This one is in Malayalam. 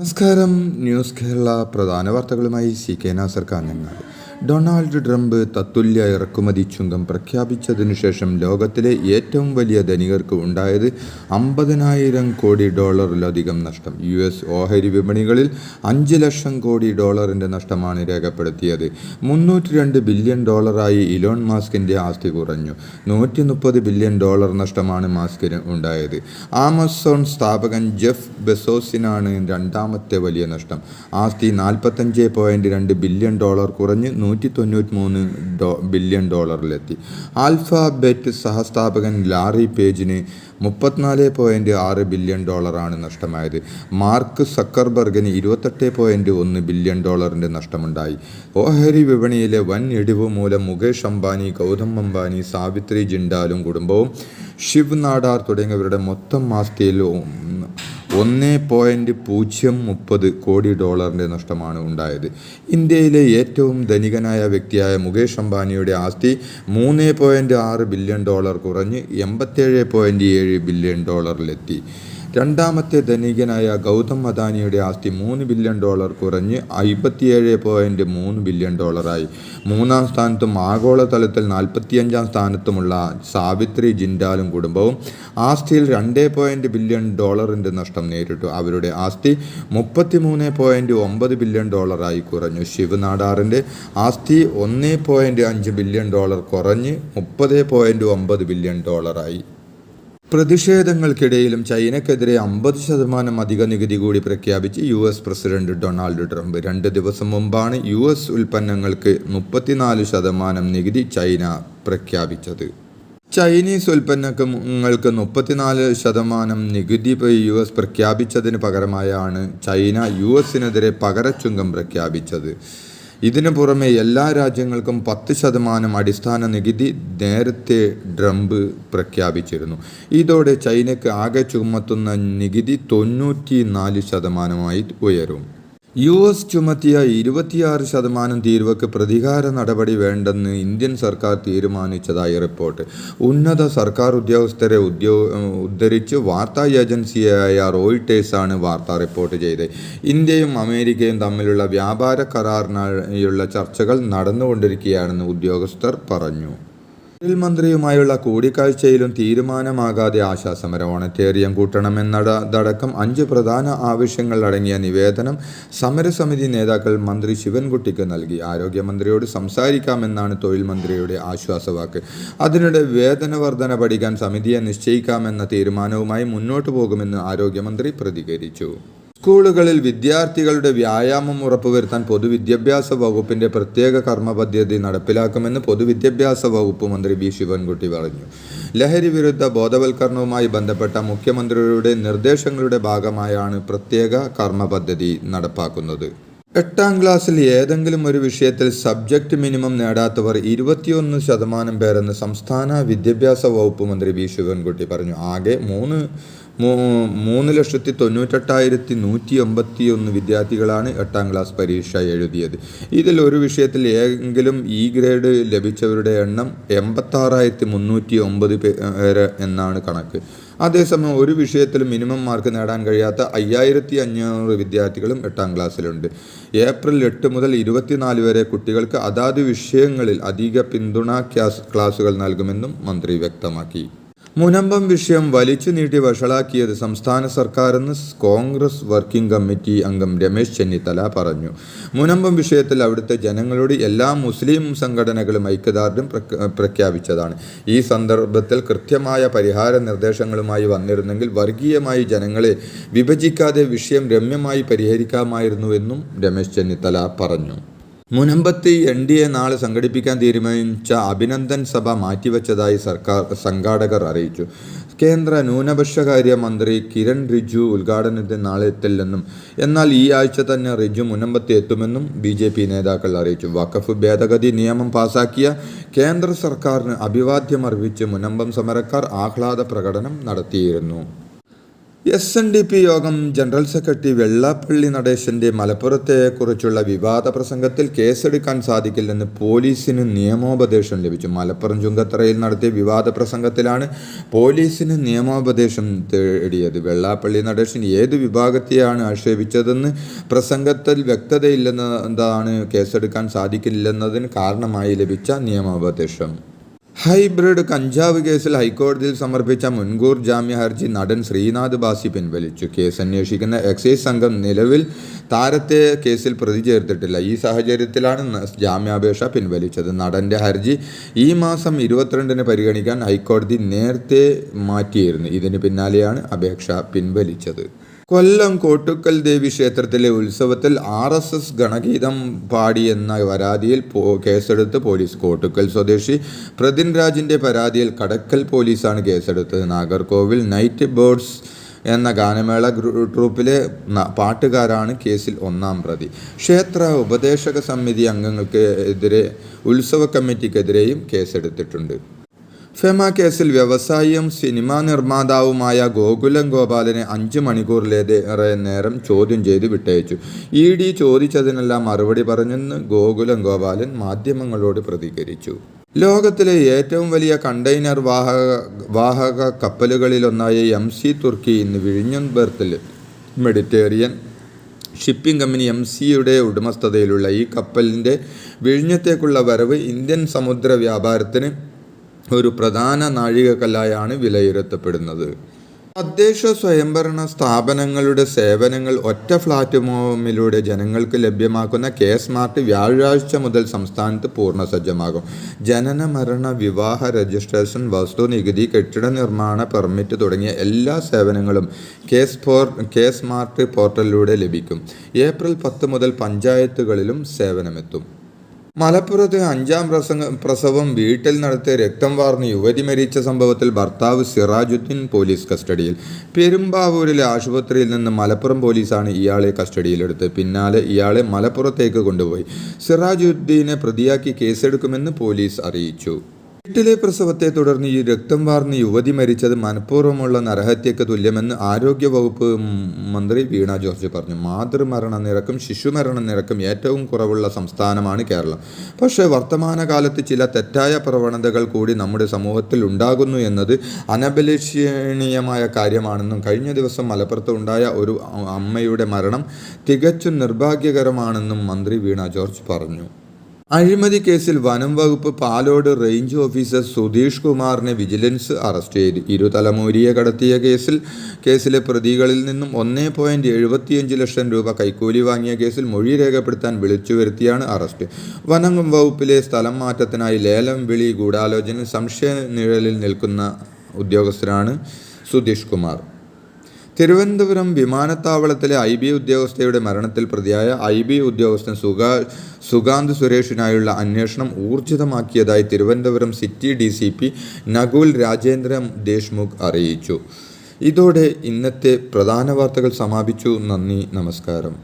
നമസ്കാരം. ന്യൂസ് കേരള പ്രധാന വാർത്തകളുമായി CK Nasar Kanhangad. Donald Trump തത്തുല്യ ഇറക്കുമതി ചുങ്കം പ്രഖ്യാപിച്ചതിനു ശേഷം ലോകത്തിലെ ഏറ്റവും വലിയ ധനികർക്ക് ഉണ്ടായത് 50,000 കോടി ഡോളറിലധികം നഷ്ടം. US ഓഹരി വിപണികളിൽ 5 ലക്ഷം കോടി ഡോളറിൻ്റെ നഷ്ടമാണ് രേഖപ്പെടുത്തിയത്. 302 ബില്യൺ ഡോളറായി ഇലോൺ മാസ്കിൻ്റെ ആസ്തി കുറഞ്ഞു. 130 ബില്യൺ ഡോളർ നഷ്ടമാണ് മാസ്കിന് ഉണ്ടായത്. ആമസോൺ സ്ഥാപകൻ ജെഫ് ബെസോസിനാണ് രണ്ടാമത്തെ വലിയ നഷ്ടം. ആസ്തി 45.2 ബില്യൺ ഡോളർ കുറഞ്ഞ് 193 ബില്യൺ ഡോളറിലെത്തി. ആൽഫാബെറ്റ് സഹസ്ഥാപകൻ ലാറി പേജിന് 34.6 ബില്യൺ ഡോളറാണ് നഷ്ടമായത്. മാർക്ക് സക്കർബർഗിന് 28.1 ബില്യൺ ഡോളറിൻ്റെ നഷ്ടമുണ്ടായി. ഓഹരി വിപണിയിലെ വൻ ഇടിവ് മൂലം മുകേഷ് അംബാനി, ഗൗതം അംബാനി, സാവിത്രി ജിൻഡാലും കുടുംബവും, ശിവ് നാടാർ തുടങ്ങിയവരുടെ മൊത്തം ആസ്തിയിൽ 1.030 കോടി ഡോളറിൻ്റെ നഷ്ടമാണ് ഉണ്ടായത്. ഇന്ത്യയിലെ ഏറ്റവും ധനികനായ വ്യക്തിയായ മുകേഷ് അംബാനിയുടെ ആസ്തി 3.6 ബില്യൺ ഡോളർ കുറഞ്ഞ് 87.7 ബില്യൺ ഡോളറിലെത്തി. രണ്ടാമത്തെ ധനികനായ ഗൗതം അദാനിയുടെ ആസ്തി 3 ബില്യൺ ഡോളർ കുറഞ്ഞ് 57.3 ബില്യൺ ഡോളറായി. മൂന്നാം സ്ഥാനത്തും ആഗോളതലത്തിൽ 45-ാം സ്ഥാനത്തുമുള്ള സാവിത്രി ജിൻഡാലും കുടുംബവും ആസ്തിയിൽ 2 ബില്യൺ ഡോളറിൻ്റെ നഷ്ടം നേരിട്ടു. അവരുടെ ആസ്തി 33.9 ബില്യൺ ഡോളറായി കുറഞ്ഞു. ശിവ് നാടാറിൻ്റെ ആസ്തി 1.5 ബില്യൺ ഡോളർ കുറഞ്ഞ് 30.9 ബില്യൺ ഡോളറായി. പ്രതിഷേധങ്ങൾക്കിടയിലും ചൈനയ്ക്കെതിരെ 50% അധിക നികുതി കൂടി പ്രഖ്യാപിച്ച് US പ്രസിഡന്റ് ഡൊണാൾഡ് ട്രംപ്. 2 ദിവസം മുമ്പാണ് US ഉൽപ്പന്നങ്ങൾക്ക് 34% നികുതി ചൈന പ്രഖ്യാപിച്ചത്. ചൈനീസ് ഉൽപ്പന്നങ്ങൾക്ക് 34% നികുതി US പ്രഖ്യാപിച്ചതിന് പകരമായാണ് ചൈന USനെതിരെ പകരച്ചുങ്കം പ്രഖ്യാപിച്ചത്. ഇതിനു പുറമെ എല്ലാ രാജ്യങ്ങൾക്കും 10% അടിസ്ഥാന നികുതി നേരത്തെ ട്രംപ് പ്രഖ്യാപിച്ചിരുന്നു. ഇതോടെ ചൈനയ്ക്ക് ആകെ ചുമത്തുന്ന നികുതി 94% ഉയരും. US ചുമത്തിയ 26% തീരുവയ്ക്ക് പ്രതികാര നടപടി വേണ്ടെന്ന് ഇന്ത്യൻ സർക്കാർ തീരുമാനിച്ചതായി റിപ്പോർട്ട്. ഉന്നത സർക്കാർ ഉദ്യോഗസ്ഥരെ ഉദ്ധരിച്ച് വാർത്താ ഏജൻസിയായ റോയിട്ടേഴ്സാണ് വാർത്ത റിപ്പോർട്ട് ചെയ്തത്. ഇന്ത്യയും അമേരിക്കയും തമ്മിലുള്ള വ്യാപാര കരാറിനായുള്ള ചർച്ചകൾ നടന്നുകൊണ്ടിരിക്കുകയാണെന്ന് ഉദ്യോഗസ്ഥർ പറഞ്ഞു. തൊഴിൽ മന്ത്രിയുമായുള്ള കൂടിക്കാഴ്ചയിലും തീരുമാനമാകാതെ ആശാസമരം. ഓണറ്റേറിയം കൂട്ടണമെന്നതടക്കം 5 പ്രധാന ആവശ്യങ്ങൾ അടങ്ങിയ നിവേദനം സമരസമിതി നേതാക്കൾ മന്ത്രി ശിവൻകുട്ടിക്ക് നൽകി. ആരോഗ്യമന്ത്രിയോട് സംസാരിക്കാമെന്നാണ് തൊഴിൽ മന്ത്രിയുടെ ആശ്വാസവാക്ക്. അതിനിടെ വേതന വർധന പഠിക്കാൻ സമിതിയെ നിശ്ചയിക്കാമെന്ന തീരുമാനവുമായി മുന്നോട്ടു പോകുമെന്ന് ആരോഗ്യമന്ത്രി പ്രതികരിച്ചു. സ്കൂളുകളിൽ വിദ്യാർത്ഥികളുടെ വ്യായാമം ഉറപ്പുവരുത്താൻ പൊതുവിദ്യാഭ്യാസ വകുപ്പിൻ്റെ പ്രത്യേക കർമ്മ പദ്ധതി നടപ്പിലാക്കുമെന്ന് പൊതുവിദ്യാഭ്യാസ വകുപ്പ് മന്ത്രി V ശിവൻകുട്ടി പറഞ്ഞു. ലഹരി വിരുദ്ധ ബോധവൽക്കരണവുമായി ബന്ധപ്പെട്ട മുഖ്യമന്ത്രിയുടെ നിർദ്ദേശങ്ങളുടെ ഭാഗമായാണ് പ്രത്യേക കർമ്മ പദ്ധതി നടപ്പാക്കുന്നത്. 8ാം ക്ലാസ്സിൽ ഏതെങ്കിലും ഒരു വിഷയത്തിൽ സബ്ജക്റ്റ് മിനിമം നേടാത്തവർ 21% പേരെന്ന് സംസ്ഥാന വിദ്യാഭ്യാസ വകുപ്പ് മന്ത്രി V ശിവൻകുട്ടി പറഞ്ഞു. ആകെ 3,98,181 വിദ്യാർത്ഥികളാണ് 8ാം ക്ലാസ് പരീക്ഷ എഴുതിയത്. ഇതിൽ ഒരു വിഷയത്തിൽ എങ്കിലും E ഗ്രേഡ് ലഭിച്ചവരുടെ എണ്ണം 86,309 പേര് എന്നാണ് കണക്ക്. അതേസമയം ഒരു വിഷയത്തിൽ മിനിമം മാർക്ക് നേടാൻ കഴിയാത്ത 5,500 വിദ്യാർത്ഥികളും 8ാം ക്ലാസ്സിലുണ്ട്. ഏപ്രിൽ 8 മുതൽ 24 വരെ കുട്ടികൾക്ക് അതാത് വിഷയങ്ങളിൽ അധിക പിന്തുണാ ക്ലാസുകൾ നൽകുമെന്നും മന്ത്രി വ്യക്തമാക്കി. മുനമ്പം വിഷയം വലിച്ചു നീട്ടി വഷളാക്കിയത് സംസ്ഥാന സർക്കാരെന്ന് കോൺഗ്രസ് വർക്കിംഗ് കമ്മിറ്റി അംഗം രമേശ് ചെന്നിത്തല പറഞ്ഞു. മുനമ്പം വിഷയത്തിൽ അവിടുത്തെ ജനങ്ങളോട് എല്ലാ മുസ്ലിം സംഘടനകളും ഐക്യദാർഢ്യം പ്രഖ്യാപിച്ചതാണ്. ഈ സന്ദർഭത്തിൽ കൃത്യമായ പരിഹാര നിർദ്ദേശങ്ങളുമായി വന്നിരുന്നെങ്കിൽ വർഗീയമായി ജനങ്ങളെ വിഭജിക്കാതെ വിഷയം രമ്യമായി പരിഹരിക്കാമായിരുന്നുവെന്നും രമേശ് ചെന്നിത്തല പറഞ്ഞു. മുനമ്പത്ത് NDA നാളെ സംഘടിപ്പിക്കാൻ തീരുമാനിച്ച അഭിനന്ദൻ സഭ മാറ്റിവെച്ചതായി സംഘാടകർ അറിയിച്ചു. കേന്ദ്ര ന്യൂനപക്ഷകാര്യ മന്ത്രി കിരൺ റിജിജു ഉദ്ഘാടനത്തിന് നാളെ എത്തില്ലെന്നും എന്നാൽ ഈ ആഴ്ച തന്നെ റിജിജു മുനമ്പത്ത് എത്തുമെന്നും BJP നേതാക്കൾ അറിയിച്ചു. വഖഫ് ഭേദഗതി നിയമം പാസാക്കിയ കേന്ദ്ര സർക്കാരിന് അഭിവാദ്യമർപ്പിച്ച് മുനമ്പം സമരക്കാർ ആഹ്ലാദ പ്രകടനം നടത്തിയിരുന്നു. SNDP യോഗം ജനറൽ സെക്രട്ടറി വെള്ളാപ്പള്ളി നടേശന്റെ മലപ്പുറത്തെക്കുറിച്ചുള്ള വിവാദ പ്രസംഗത്തിൽ കേസെടുക്കാൻ സാധിക്കില്ലെന്ന് പോലീസിന് നിയമോപദേശം ലഭിച്ചു. മലപ്പുറം ചുങ്കത്തറയിൽ നടത്തിയ വിവാദ പ്രസംഗത്തിലാണ് പോലീസിന് നിയമോപദേശം തേടിയത്. വെള്ളാപ്പള്ളി നടേശൻ ഏത് വിഭാഗത്തെയാണ് ആക്ഷേപിച്ചതെന്ന് പ്രസംഗത്തിൽ വ്യക്തതയില്ലെന്നതാണ് കേസെടുക്കാൻ സാധിക്കില്ലെന്നതിന് കാരണമായി ലഭിച്ച നിയമോപദേശം. ഹൈബ്രിഡ് കഞ്ചാവ് കേസിൽ ഹൈക്കോടതിയിൽ സമർപ്പിച്ച മുൻകൂർ ജാമ്യ ഹർജി നടൻ ശ്രീനാഥ് ബാസി പിൻവലിച്ചു. കേസ് അന്വേഷിക്കുന്ന എക്സൈസ് സംഘം നിലവിൽ താരത്തെ കേസിൽ പ്രതി ചേർത്തിട്ടില്ല. ഈ സാഹചര്യത്തിലാണ് ജാമ്യാപേക്ഷ പിൻവലിച്ചത്. നടന്റെ ഹർജി ഈ മാസം 22-ന് പരിഗണിക്കാൻ ഹൈക്കോടതി നേരത്തെ മാറ്റിയിരുന്നു. ഇതിന് പിന്നാലെയാണ് അപേക്ഷ പിൻവലിച്ചത്. കൊല്ലം കോട്ടുക്കൽ ദേവി ക്ഷേത്രത്തിലെ ഉത്സവത്തിൽ RSS ഗണഗീതം പാടിയെന്ന പരാതിയിൽ കേസെടുത്ത് പോലീസ്. കോട്ടുക്കൽ സ്വദേശി പ്രതിൻ രാജിൻ്റെ പരാതിയിൽ കടക്കൽ പോലീസാണ് കേസെടുത്തത്. നാഗർകോവിൽ നൈറ്റ് ബേർഡ്സ് എന്ന ഗാനമേള ട്രൂപ്പിലെ പാട്ടുകാരാണ് കേസിൽ ഒന്നാം പ്രതി. ക്ഷേത്ര ഉപദേശക സമിതി അംഗങ്ങൾക്കെതിരെ ഉത്സവ കമ്മിറ്റിക്കെതിരെയും കേസെടുത്തിട്ടുണ്ട്. ഫെമ കേസിൽ വ്യവസായിയും സിനിമാ നിർമ്മാതാവുമായ ഗോകുലം ഗോപാലനെ 5 മണിക്കൂറിലേറെ നേരം ചോദ്യം ചെയ്ത് വിട്ടയച്ചു. ED ചോദിച്ചതിനെല്ലാം മറുപടി പറഞ്ഞെന്ന് ഗോകുലം ഗോപാലൻ മാധ്യമങ്ങളോട് പ്രതികരിച്ചു. ലോകത്തിലെ ഏറ്റവും വലിയ കണ്ടെയ്നർ വാഹക കപ്പലുകളിലൊന്നായ MC തുർക്കി ഇന്ന് വിഴിഞ്ഞം ബെർത്തിൽ മെഡിറ്ററേനിയൻ ഷിപ്പിംഗ് കമ്പനി MCയുടെ ഉടമസ്ഥതയിലുള്ള ഈ കപ്പലിൻ്റെ വിഴിഞ്ഞത്തേക്കുള്ള വരവ് ഇന്ത്യൻ സമുദ്ര വ്യാപാരത്തിന് ഒരു പ്രധാന നാഴികക്കല്ലായാണ് വിലയിരുത്തപ്പെടുന്നത്. തദ്ദേശ സ്വയംഭരണ സ്ഥാപനങ്ങളുടെ സേവനങ്ങൾ ഒറ്റ പ്ലാറ്റ്ഫോമിലൂടെ ജനങ്ങൾക്ക് ലഭ്യമാക്കുന്ന K-സ്മാർട്ട് വ്യാഴാഴ്ച മുതൽ സംസ്ഥാനത്ത് പൂർണ്ണസജ്ജമാകും. ജനന, മരണ, വിവാഹ രജിസ്ട്രേഷൻ, വസ്തുനികുതി, കെട്ടിട നിർമ്മാണ പെർമിറ്റ് തുടങ്ങിയ എല്ലാ സേവനങ്ങളും K-സ്മാർട്ട് പോർട്ടലിലൂടെ ലഭിക്കും. ഏപ്രിൽ 10 മുതൽ പഞ്ചായത്തുകളിലും സേവനമെത്തും. മലപ്പുറത്ത് 5ാം പ്രസവം വീട്ടിൽ നടത്തിയ രക്തം വാർന്ന് യുവതി മരിച്ച സംഭവത്തിൽ ഭർത്താവ് സിറാജുദ്ദീൻ പോലീസ് കസ്റ്റഡിയിൽ. പെരുമ്പാവൂരിലെ ആശുപത്രിയിൽ നിന്ന് മലപ്പുറം പോലീസാണ് ഇയാളെ കസ്റ്റഡിയിലെടുത്തത്. പിന്നാലെ ഇയാളെ മലപ്പുറത്തേക്ക് കൊണ്ടുപോയി. സിറാജുദ്ദീനെ പ്രതിയാക്കി കേസെടുക്കുമെന്ന് പോലീസ് അറിയിച്ചു. വീട്ടിലെ പ്രസവത്തെ തുടർന്ന് ഈ രക്തം വാർന്ന് യുവതി മരിച്ചത് മനഃപൂർവ്വമുള്ള നരഹത്യക്ക് തുല്യമെന്ന് ആരോഗ്യവകുപ്പ് മന്ത്രി വീണ ജോർജ് പറഞ്ഞു. മാതൃമരണ നിരക്കും ശിശുമരണ നിരക്കും ഏറ്റവും കുറവുള്ള സംസ്ഥാനമാണ് കേരളം. പക്ഷേ വർത്തമാനകാലത്ത് ചില തെറ്റായ പ്രവണതകൾ കൂടി നമ്മുടെ സമൂഹത്തിൽ ഉണ്ടാകുന്നു എന്നത് അനഭിലഷണീയമായ കാര്യമാണെന്നും കഴിഞ്ഞ ദിവസം മലപ്പുറത്ത് ഉണ്ടായ ഒരു അമ്മയുടെ മരണം തികച്ചും നിർഭാഗ്യകരമാണെന്നും മന്ത്രി വീണ ജോർജ് പറഞ്ഞു. അഴിമതി കേസിൽ വനം വകുപ്പ് പാലോട് റേഞ്ച് ഓഫീസർ സുധീഷ് കുമാറിനെ വിജിലൻസ് അറസ്റ്റ് ചെയ്തു. ഇരുതലമൂരിയെ കടത്തിയ കേസിലെ പ്രതികളിൽ നിന്നും 1.75 ലക്ഷം രൂപ കൈക്കൂലി വാങ്ങിയ കേസിൽ മൊഴി രേഖപ്പെടുത്താൻ വിളിച്ചു വരുത്തിയാണ് അറസ്റ്റ്. വനം വകുപ്പിലെ സ്ഥലം മാറ്റത്തിനായി ലേലം വിളി ഗൂഢാലോചന സംശയ നിഴലിൽ നിൽക്കുന്ന ഉദ്യോഗസ്ഥനാണ് സുധീഷ് കുമാർ. തിരുവനന്തപുരം വിമാനത്താവളത്തിലെ IB ഉദ്യോഗസ്ഥയുടെ മരണത്തിൽ പ്രതിയായ IB ഉദ്യോഗസ്ഥൻ സുഗാന്ത് സുരേഷിനായുള്ള അന്വേഷണം ഊർജിതമാക്കിയതായി തിരുവനന്തപുരം സിറ്റി DCP നകുൽ രാജേന്ദ്ര ദേശ്മുഖ് അറിയിച്ചു. ഇതോടെ ഇന്നത്തെ പ്രധാന വാർത്തകൾ സമാപിച്ചു. നന്ദി, നമസ്കാരം.